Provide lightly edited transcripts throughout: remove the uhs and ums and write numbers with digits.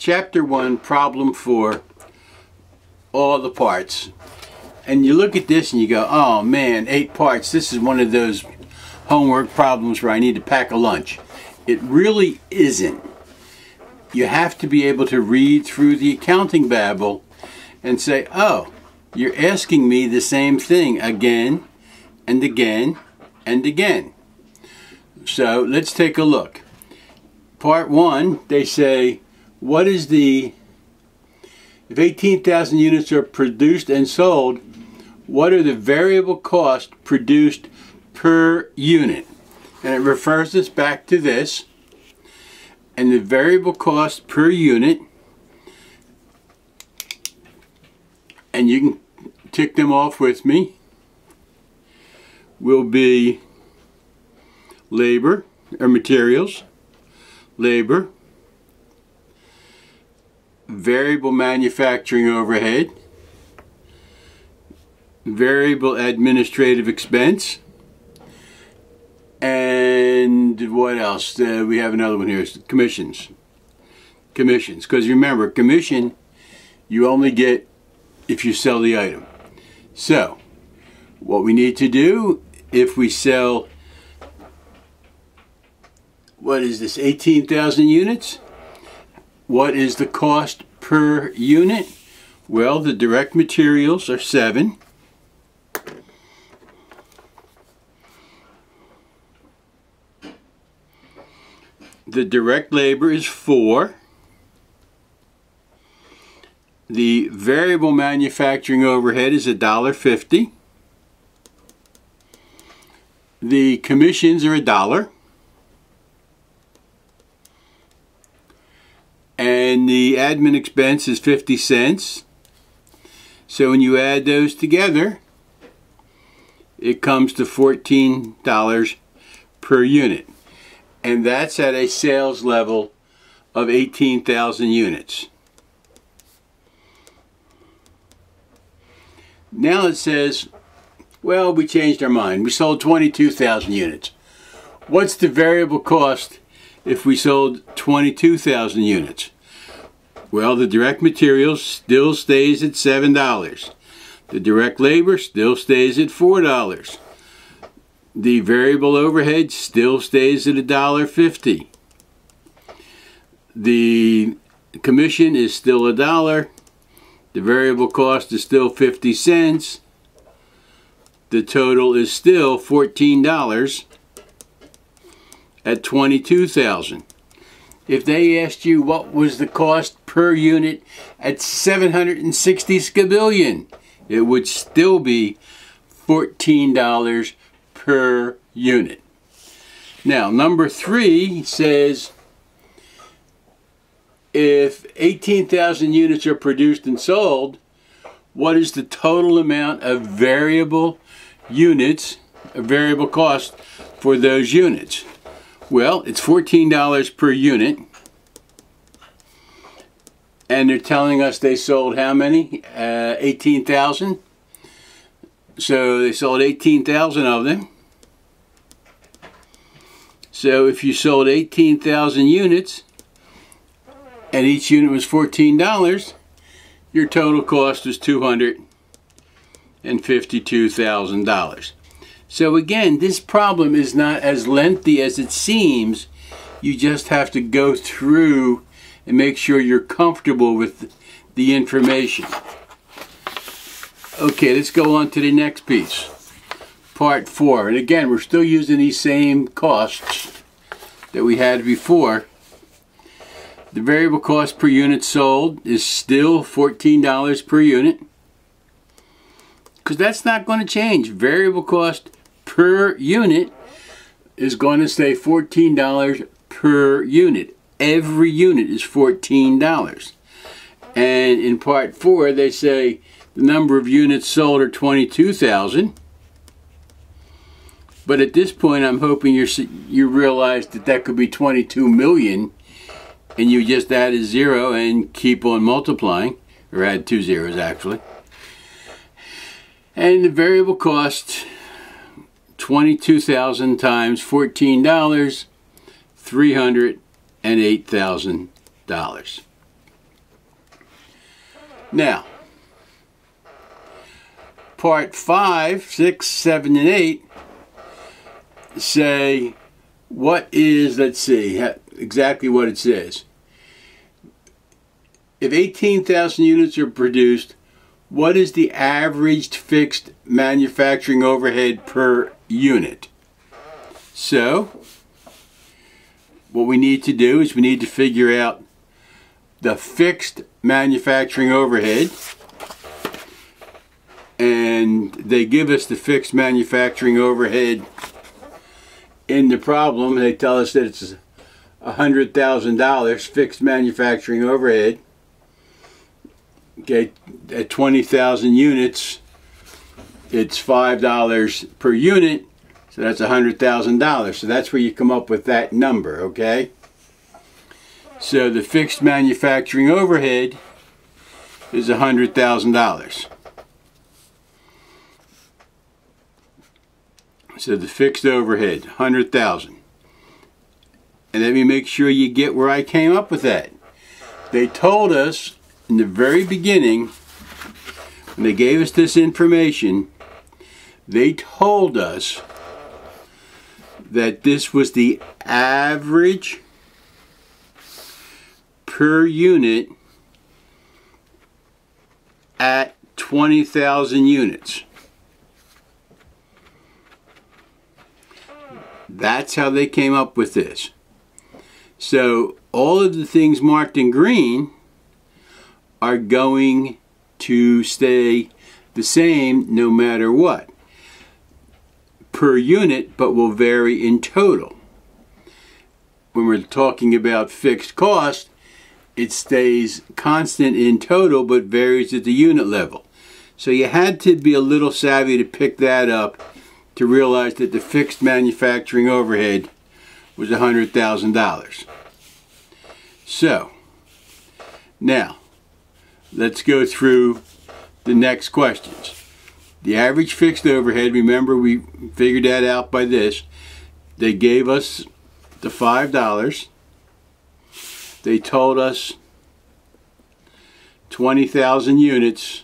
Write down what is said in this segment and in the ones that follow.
Chapter 1, Problem 4, all the parts. And you look at this and you go, oh man, 8 parts. This is one of those homework problems where I need to pack a lunch. It really isn't. You have to be able to read through the accounting babble and say, oh, you're asking me the same thing again and again and again. So let's take a look. Part 1, they say, what is the, if 18,000 units are produced and sold, what are the variable costs produced per unit? And it refers us back to this. And the variable cost per unit, and you can tick them off with me, will be labor or materials, labor, variable manufacturing overhead, variable administrative expense, and what else? We have another one here, commissions. Commissions, because remember, commission you only get if you sell the item. So, what we need to do, if we sell, what is this, 18,000 units? What is the cost per unit? Well, the direct materials are 7. The direct labor is 4. The variable manufacturing overhead is $1.50. The commissions are $1. And the admin expense is 50 cents. So when you add those together, it comes to $14 per unit. And that's at a sales level of 18,000 units. Now it says, well, we changed our mind. We sold 22,000 units. What's the variable cost if we sold 22,000 units? Well, the direct materials still stays at $7. The direct labor still stays at $4. The variable overhead still stays at $1.50. The commission is still $1. The variable cost is still 50 cents. The total is still $14 at 22,000. If they asked you what was the cost per unit at 760 scabillion, it would still be $14 per unit. Now, number 3 says, if 18,000 units are produced and sold, what is the total amount of variable units, variable cost for those units? Well, it's $14 per unit. And they're telling us they sold how many? 18,000. So they sold 18,000 of them. So if you sold 18,000 units and each unit was $14, your total cost was $252,000. So again, this problem is not as lengthy as it seems. You just have to go through and make sure you're comfortable with the information. Okay, let's go on to the next piece. Part 4. And again, we're still using these same costs that we had before. The variable cost per unit sold is still $14 per unit, because that's not going to change. Variable cost per unit is going to stay $14 per unit. Every unit is $14. And in part 4, they say the number of units sold are 22,000. But at this point, I'm hoping you realize that that could be 22 million, and you just add a 0 and keep on multiplying, or add 2 zeros actually. And the variable cost, 22,000 times $14, $308,000. Now, part 5, 6, 7, and 8 say what is, let's see, exactly what it says. If 18,000 units are produced, what is the averaged fixed manufacturing overhead per unit? So, what we need to do is we need to figure out the fixed manufacturing overhead. And they give us the fixed manufacturing overhead in the problem. They tell us that it's $100,000 fixed manufacturing overhead. Okay, at 20,000 units, it's $5 per unit, so that's $100,000. So that's where you come up with that number, okay? So the fixed manufacturing overhead is $100,000. So the fixed overhead, $100,000. And let me make sure you get where I came up with that. They told us in the very beginning, when they gave us this information, they told us that this was the average per unit at 20,000 units. That's how they came up with this. So all of the things marked in green are going to stay the same no matter what per unit, but will vary in total. When we're talking about fixed cost, it stays constant in total but varies at the unit level. So you had to be a little savvy to pick that up to realize that the fixed manufacturing overhead was $100,000. So, now, let's go through the next questions. The average fixed overhead, remember we figured that out by this. They gave us the $5. They told us 20,000 units.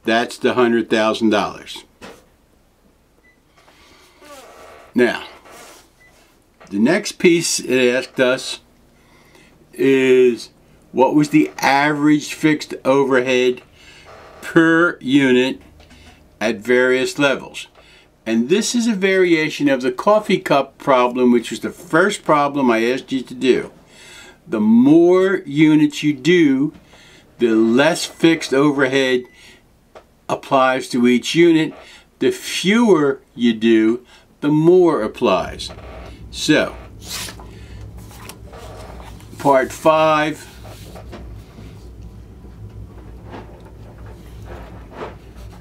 That's the $100,000. Now, the next piece it asked us is what was the average fixed overhead per unit at various levels. And this is a variation of the coffee cup problem, which was the first problem I asked you to do. The more units you do, the less fixed overhead applies to each unit. The fewer you do, the more applies. So, part 5.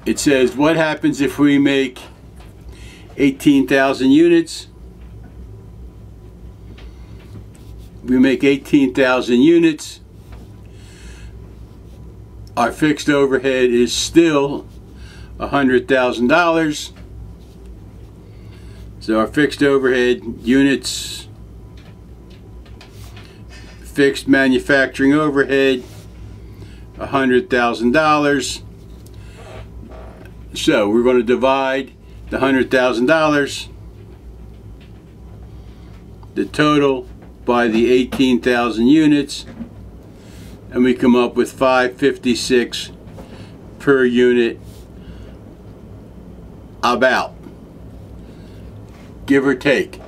It says, what happens if we make 18,000 units? We make 18,000 units. Our fixed overhead is still $100,000. So our fixed overhead units, fixed manufacturing overhead, $100,000. So we're going to divide the $100,000, the total, by the 18,000 units, and we come up with $556 per unit, about, give or take,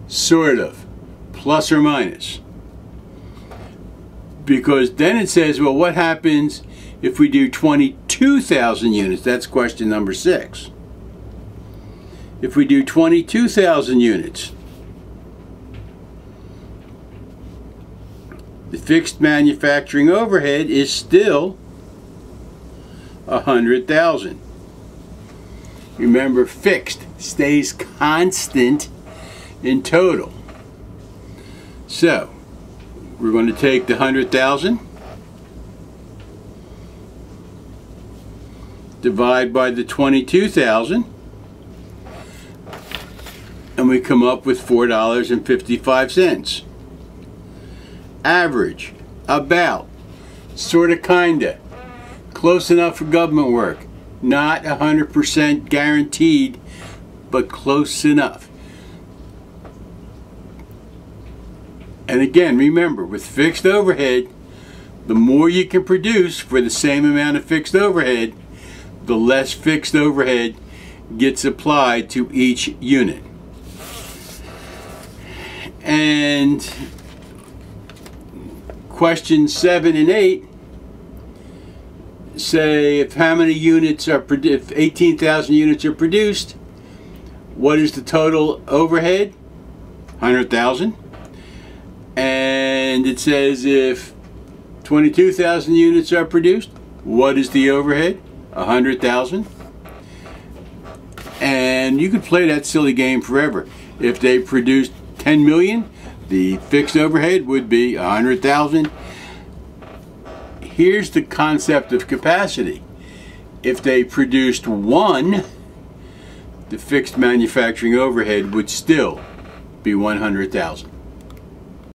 sort of, plus or minus. Because then it says, well, what happens if we do 22,000 units? That's question number 6. If we do 22,000 units, the fixed manufacturing overhead is still $100,000. Remember, fixed stays constant in total. So, we're going to take the 100,000, divide by the 22,000, and we come up with $4.55. Average, about. Sorta, kinda. Close enough for government work. Not 100% guaranteed, but close enough. And again, remember, with fixed overhead, the more you can produce for the same amount of fixed overhead, the less fixed overhead gets applied to each unit. And questions 7 and 8 say if how many units are if 18,000 units are produced, what is the total overhead? 100,000. And it says if 22,000 units are produced, what is the overhead? 100,000. And you could play that silly game forever. If they produced 10 million, the fixed overhead would be 100,000. Here's the concept of capacity. If they produced 1, the fixed manufacturing overhead would still be 100,000.